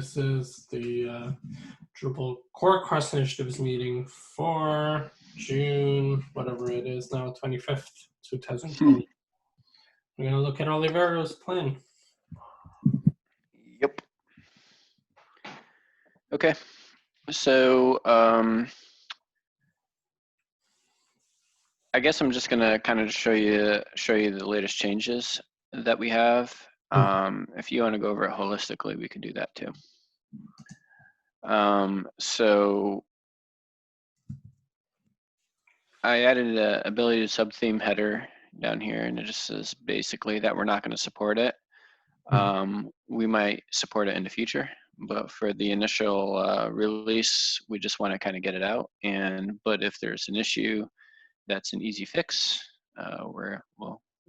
this is the Drupal Core Cross Initiatives meeting for June, whatever it is now, 25th, 2020. We're going to look at Olivero's plan. Yep. Okay. So I guess I'm just gonna kind of show you the latest changes that we have. If you want to go over it holistically, we can do that too. So I added an ability to sub-theme header down here, and it just says basically that we're not going to support it. We might support it in the future, but for the initial release, we just want to kind of get it out. But if there's an issue that's an easy fix, we're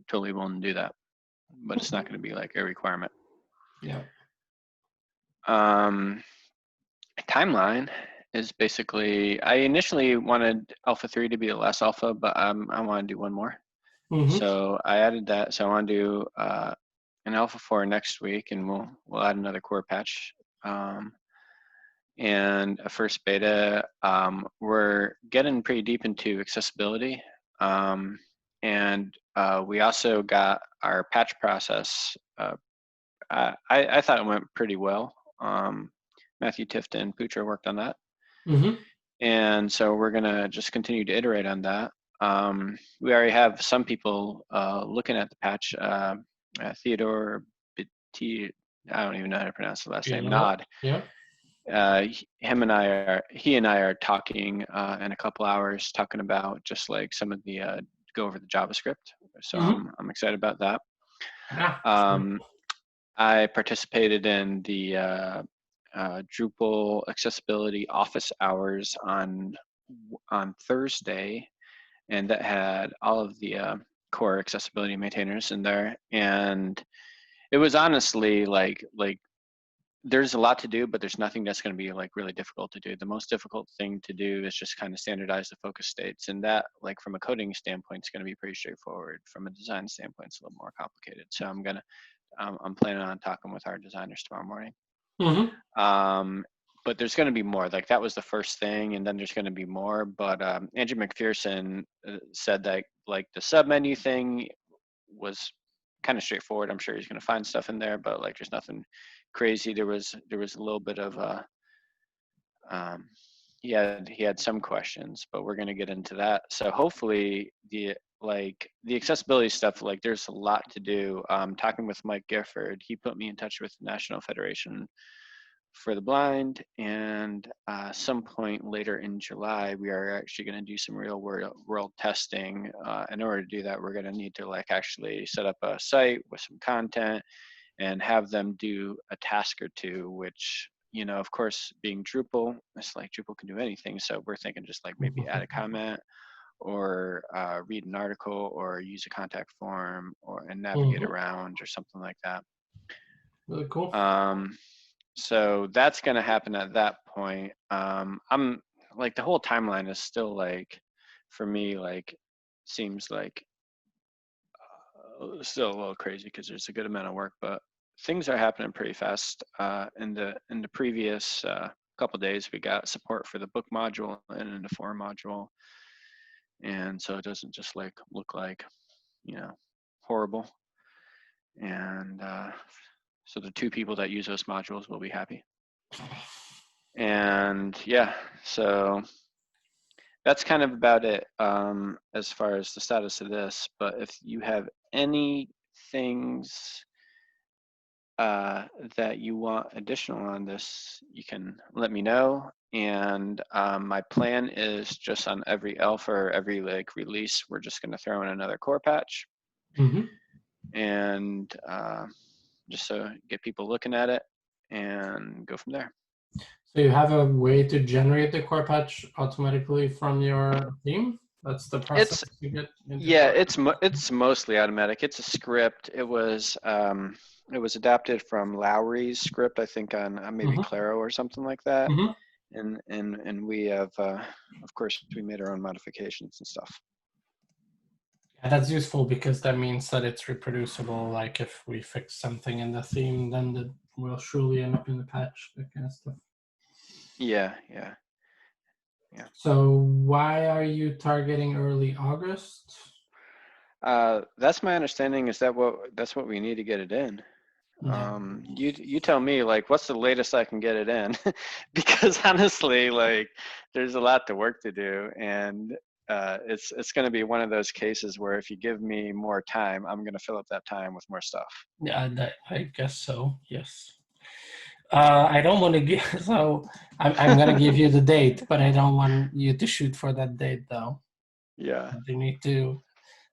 totally willing to do that. But it's not going to be like a requirement. Yeah. Timeline is basically, I initially wanted alpha 3 to be the last alpha, but I want to do one more. So I added that. So I want to do an alpha 4 next week, and we'll add another core patch. And a first beta. We're getting pretty deep into accessibility. And we also got our patch process. I thought it went pretty well. Matthew Tifton and Putra worked on that. And so we're going to just continue to iterate on that. We already have some people looking at the patch. Theodore Bitti, I don't even know how to pronounce the last name, Nod. Yeah. He and I are talking in a couple hours, talking about just like some of the go over the JavaScript. So I'm excited about that. I participated in the Drupal accessibility office hours on Thursday, and that had all of the core accessibility maintainers in there, and it was honestly like there's a lot to do, but there's nothing that's going to be like really difficult to do. The most difficult thing to do is just kind of standardize the focus states, and that, like from a coding standpoint, is going to be pretty straightforward. From a design standpoint, it's a little more complicated. So I'm planning on talking with our designers tomorrow morning. But there's going to be more. Like that was the first thing, and then there's going to be more. But Andrew McPherson said that like the submenu thing was kind of straightforward. I'm sure he's going to find stuff in there, but like there's nothing crazy. There was a little bit of he had some questions, but we're going to get into that. So hopefully the accessibility stuff, like there's a lot to do. Talking with Mike Gifford, he put me in touch with the National Federation for the Blind, and some point later in July, we are actually going to do some real world testing. In order to do that, we're going to need to like actually set up a site with some content and have them do a task or two, which, you know, of course, being Drupal, it's like Drupal can do anything. So we're thinking just like maybe add a comment or read an article or use a contact form and navigate around or something like that. Really cool. So that's going to happen at that point. I'm like, the whole timeline is still like, for me, like, seems like still a little crazy because there's a good amount of work, but things are happening pretty fast. In the previous couple days, we got support for the book module and in the form module. And so it doesn't just like look like, you know, horrible. And so the 2 people that use those modules will be happy. And yeah, so that's kind of about it as far as the status of this. But if you have any things that you want additional on this, you can let me know. And my plan is just on every alpha or every like release, we're just going to throw in another core patch. And just so get people looking at it and go from there. So you have a way to generate the core patch automatically from your theme? That's the process you get into? Yeah, it's mostly automatic. It's a script. It was adapted from Lowry's script, I think, on maybe Claro or something like that. And we have, of course, we made our own modifications and stuff. And that's useful because that means that it's reproducible. Like if we fix something in the theme, then that will surely end up in the patch, that kind of stuff. Yeah, yeah. So why are you targeting early August? That's my understanding. Is that's what we need to get it in? Yeah. You tell me, like, what's the latest I can get it in? Because honestly, like, there's a lot of work to do, and it's going to be one of those cases where if you give me more time, I'm going to fill up that time with more stuff. Yeah, I guess so. Yes. I don't want to give, so I'm going to give you the date, but I don't want you to shoot for that date, though. Yeah. You need to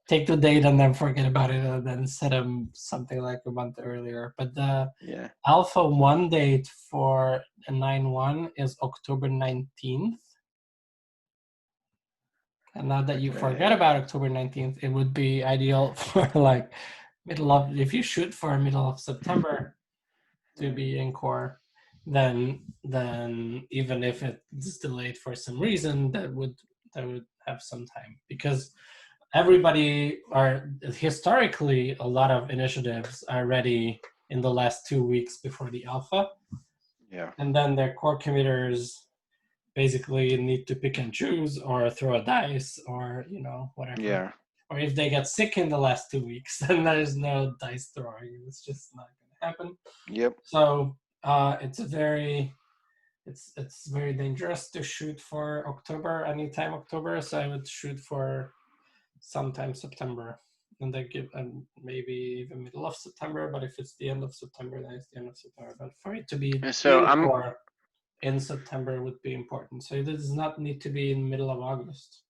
take the date and then forget about it and then set them something like a month earlier. But the Yeah. Alpha 1 date for the 9.1 is October 19th. And now that you forget Okay. about October 19th, it would be ideal for like if you shoot for middle of September to be in core, then even if it's delayed for some reason, that would have some time, because everybody are historically a lot of initiatives are ready in the last 2 weeks before the alpha, Yeah. and then their core committers basically need to pick and choose or throw a dice or whatever. Yeah. Or if they get sick in the last 2 weeks, then there's no dice throwing. It's just not going to happen. Yep. So it's very dangerous to shoot for October, anytime October. So I would shoot for sometime September, and then give maybe even middle of September. But if it's the end of September, then it's the end of September. But for it to be So in I'm core in September would be important. So it does not need to be in middle of August.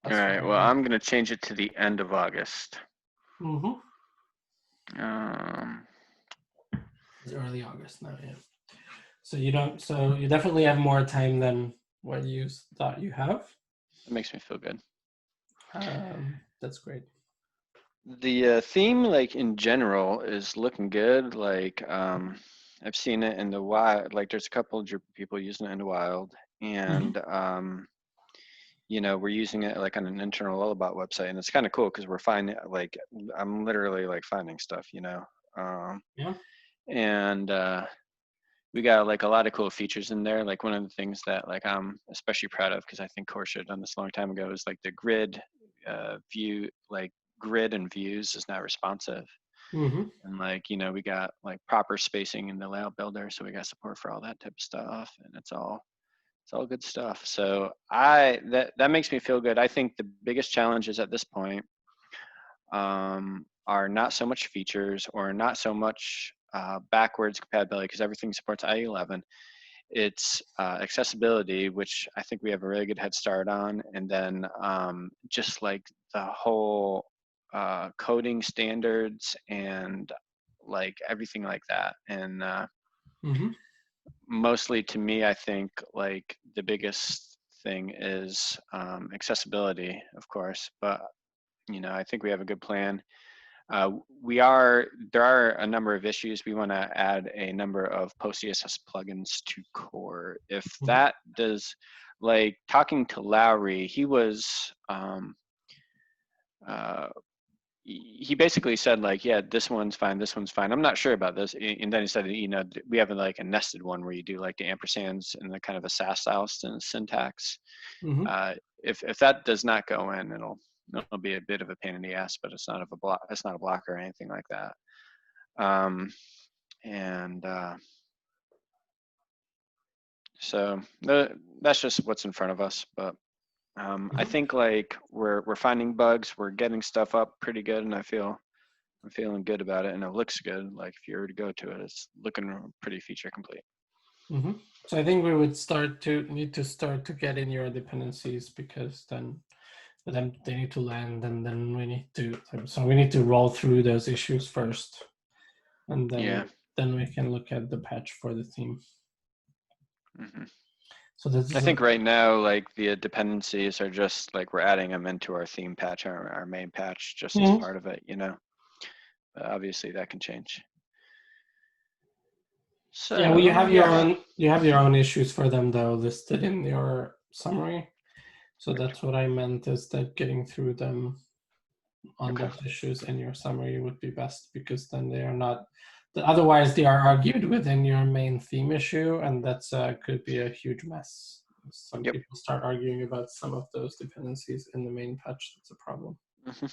all That's right. Well, I'm gonna change it to the end of August. Mm-hmm. Um, It's early August now, yeah. So you don't. So you definitely have more time than what you thought you have. it makes me feel good. That's great. The theme, like in general, is looking good. Like I've seen it in the wild. Like there's a couple of people using it in the wild, and we're using it like on an internal Lullabot website, and it's kind of cool because we're finding like I'm literally like finding stuff, Yeah. and we got like a lot of cool features in there. Like one of the things that like I'm especially proud of, because I think Core should have done this a long time ago, is like the grid view, like grid and views is now responsive. Mm-hmm. And like, we got like proper spacing in the layout builder, so we got support for all that type of stuff, and it's all good stuff. So that makes me feel good. I think the biggest challenges at this point are not so much features or not so much backwards compatibility, because everything supports IE11. It's accessibility, which I think we have a really good head start on, and then just like the whole coding standards and like everything like that. And mostly to me, I think like the biggest thing is accessibility, of course, but I think we have a good plan. There are a number of issues. We want to add a number of post CSS plugins to core. If that does, like talking to Lowry, he was, he basically said like, yeah, this one's fine, this one's fine. I'm not sure about this. And then he said, we have like a nested one where you do like the ampersands and the kind of a SAS style syntax. If that does not go in, it'll be a bit of a pain in the ass, but it's not a blocker or anything like that. So that's just what's in front of us. But I think like we're finding bugs, we're getting stuff up pretty good, and I'm feeling good about it, and it looks good. Like if you were to go to it, it's looking pretty feature complete. So I think we would need to start to get in your dependencies, because then they need to land, and then we need to roll through those issues first, and then we can look at the patch for the theme. So I think right now, like the dependencies are just like we're adding them into our theme patch, our main patch, just as part of it, But obviously that can change. So yeah, well, you have your own issues for them though listed in your summary. So that's what I meant, is that getting through them on Okay. those issues in your summary would be best, because then they are not, otherwise they are argued within your main theme issue, and that's could be a huge mess. Some Yep. people start arguing about some of those dependencies in the main patch. That's a problem. Mm-hmm.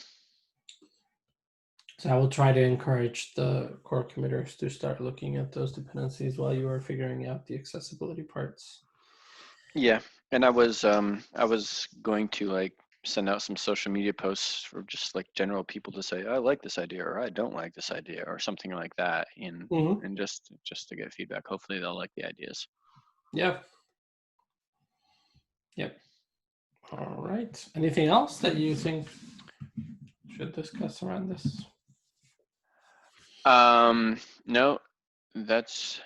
So I will try to encourage the core committers to start looking at those dependencies while you are figuring out the accessibility parts. Yeah, and I was going to like send out some social media posts for just like general people to say I like this idea or I don't like this idea or something like that, and just to get feedback. Hopefully they'll like the ideas. Yeah. Yep. All right. Anything else that you think should discuss around this? No, that's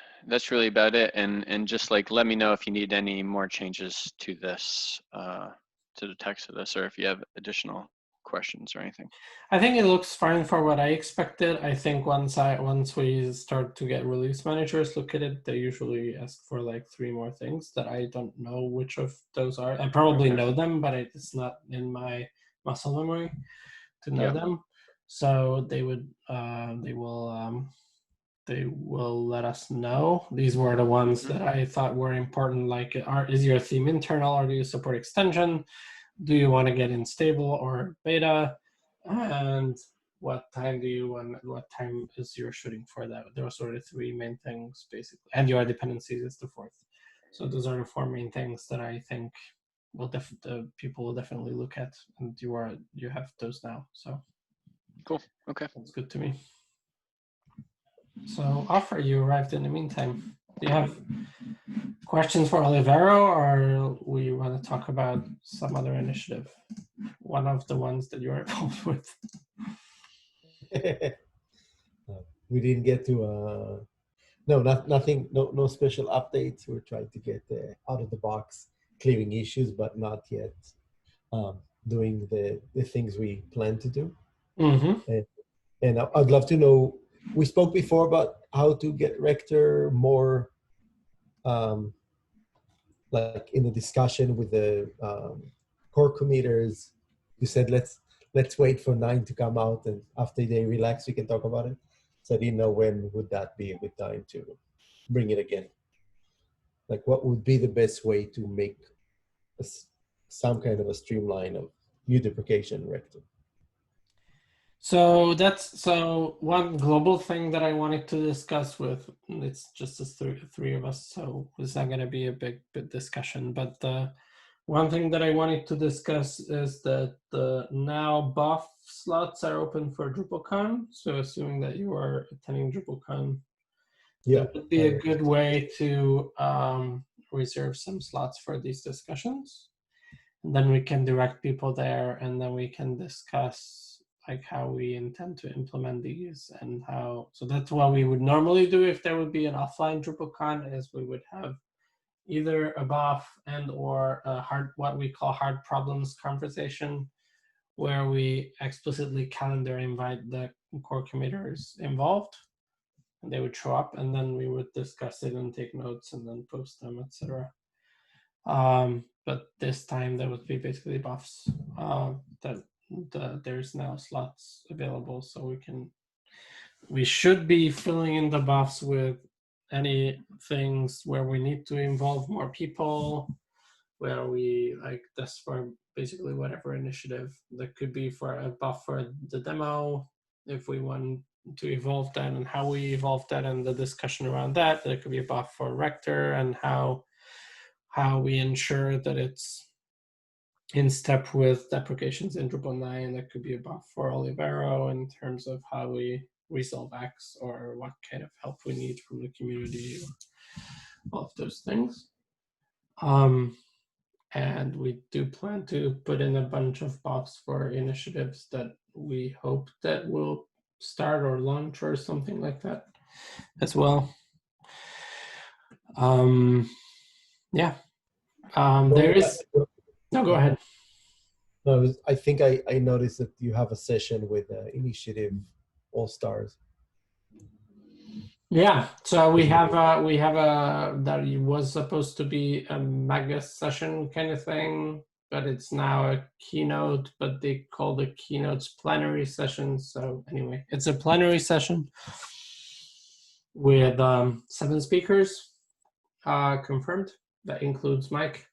really about it. And just like let me know if you need any more changes to this, to the text of this, or if you have additional questions or anything. I think it looks fine for what I expected. I think once we start to get release managers look at it, they usually ask for like 3 more things that I don't know which of those are. I probably know them, but it's not in my muscle memory to know them. So they will let us know. These were the ones that I thought were important, like is your theme internal or do you support extension? Do you want to get in stable or beta? And what time is your shooting for that? Those are the 3 main things basically. And your dependencies is the 4th. So those are the 4 main things that I think the people will definitely look at, and you have those now. So Cool. Okay. that's good to me. So Offer, you arrived in the meantime. Do you have questions for Olivero, or we want to talk about some other initiative? One of the ones that you're involved with. We didn't get to nothing, no special updates. We're trying to get out of the box clearing issues, but not yet doing the things we plan to do. Mm-hmm. And I'd love to know, we spoke before about how to get Rector more like in the discussion with the core committers. You said let's wait for 9 to come out, and after they relax we can talk about it. So I didn't know when would that be a good time to bring it again. Like what would be the best way to make some kind of a streamline of new deprecation Rector? So one global thing that I wanted to discuss with, it's just us three of us, so it's not going to be a big discussion, but one thing that I wanted to discuss is that now buff slots are open for DrupalCon. So assuming that you are attending DrupalCon, that would be a good way to reserve some slots for these discussions. And then we can direct people there, and then we can discuss like how we intend to implement these and how. So that's what we would normally do if there would be an offline DrupalCon, is we would have either a buff and or a what we call hard problems conversation, where we explicitly calendar invite the core committers involved, and they would show up, and then we would discuss it and take notes and then post them, etc. But this time there would be basically buffs that there's now slots available, so we should be filling in the buffs with any things where we need to involve more people, where we like this for basically whatever initiative. That could be for a buff for the demo, if we want to evolve that and how we evolve that and the discussion around that. There could be a buff for Rector and how we ensure that it's in step with deprecations in Drupal 9. That could be a buff for Olivero in terms of how we resolve X or what kind of help we need from the community, or all of those things. And we do plan to put in a bunch of buffs for initiatives that we hope that will start or launch or something like that as well. Yeah. There is. No, go ahead. No, I think I noticed that you have a session with Initiative All Stars. Yeah, so we have a that was supposed to be a mega session kind of thing. but it's now a keynote, but they call the keynotes plenary sessions. So anyway, it's a plenary session with 7 speakers confirmed. That includes Mike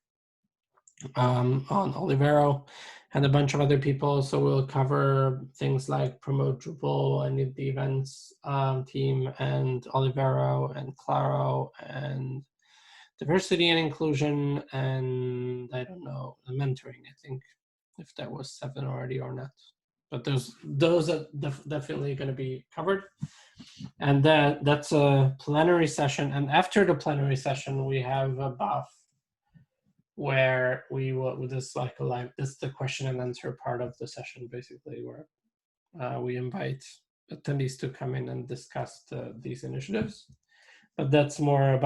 on Olivero and a bunch of other people. So we'll cover things like promote Drupal and the events team and Olivero and Claro and diversity and inclusion and I don't know, mentoring, I think, if that was 7 already or not. But those are definitely going to be covered. And that's a plenary session. And after the plenary session, we have a BOF where we will, this is like a live, this is the question and answer part of the session, basically, where we invite attendees to come in and discuss these initiatives. But that's more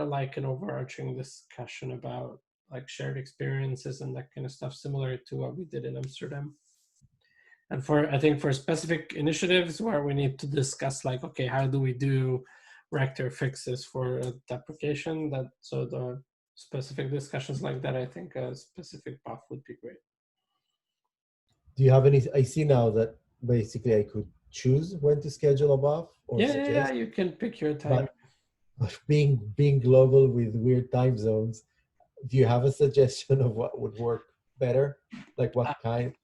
like an overarching discussion about like shared experiences and that kind of stuff, similar to what we did in Amsterdam. And I think for specific initiatives where we need to discuss like, okay, how do we do rector fixes for a deprecation? So the specific discussions like that, I think a specific BOF would be great. Do you have any? I see now that basically I could choose when to schedule a BOF or suggest. Yeah, you can pick your time. But being global with weird time zones, do you have a suggestion of what would work better? Like what kind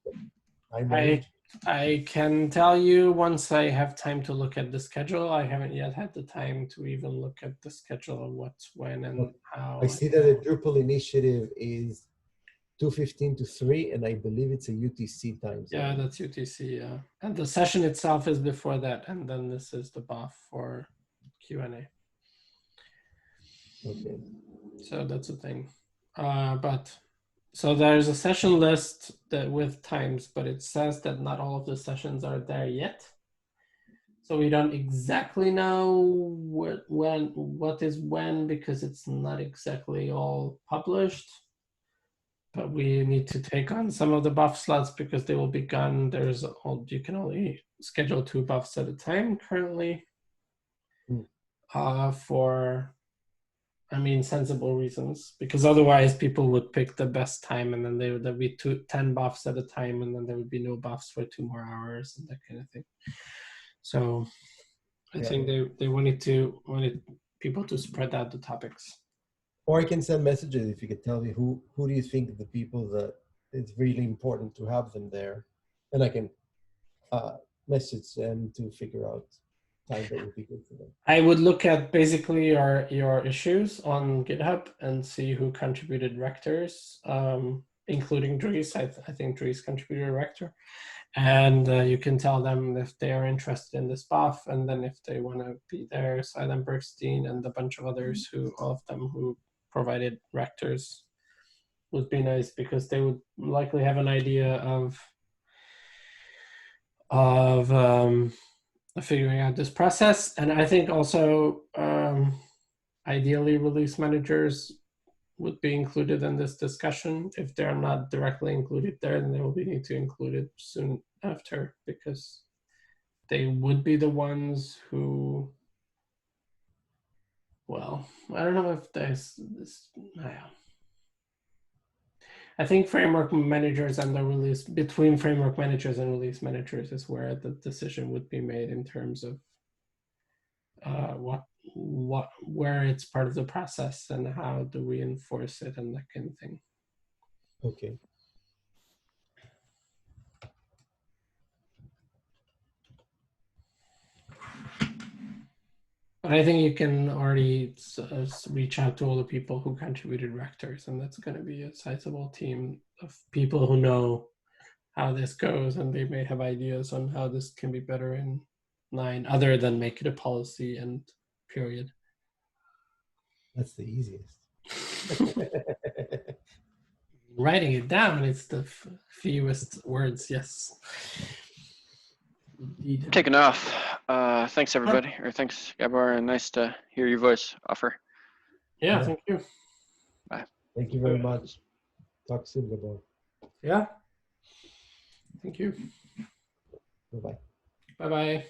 time range? I can tell you once I have time to look at the schedule. I haven't yet had the time to even look at the schedule of what's when and how. I see that the Drupal initiative is 2:15 to 3, and I believe it's a UTC time zone. Yeah, that's UTC, yeah. And the session itself is before that, and then this is the BOF for Q&A. Okay. So that's the thing. So there's a session list with times, but it says that not all of the sessions are there yet. So we don't exactly know what is when, because it's not exactly all published. But we need to take on some of the BOF slots because they will be gone. You can only schedule 2 BOFs at a time currently. For sensible reasons, because otherwise people would pick the best time and then there'd be 10 BOFs at a time and then there would be no BOFs for 2 more hours and that kind of thing. So I think they wanted people to spread out the topics. Or I can send messages if you could tell me who do you think the people that it's really important to have them there, and I can message them to figure out time that would be good for them. I would look at basically your issues on GitHub and see who contributed rectors, including Dries. I think Dries contributed a rector. And you can tell them if they are interested in this BOF, and then if they want to be there, Silent Bergstein and a bunch of others all of them who provided rectors would be nice, because they would likely have an idea of figuring out this process. And I think also ideally release managers would be included in this discussion. If they're not directly included there, then they will need to include it soon after, because they would be the ones who, well, I don't know if I think framework managers and the release, between framework managers and release managers is where the decision would be made in terms of where it's part of the process and how do we enforce it and that kind of thing. Okay. But I think you can already reach out to all the people who contributed rectors, and that's going to be a sizable team of people who know how this goes, and they may have ideas on how this can be better in 9, other than make it a policy and period. That's the easiest. Writing it down is the fewest words, yes. Indeed. Taking off. Thanks everybody, or thanks Gabor, and nice to hear your voice, Offer. Yeah, thank you. Bye. Thank you very much. Talk soon, Gabor. Yeah. Thank you. Bye-bye. Bye-bye.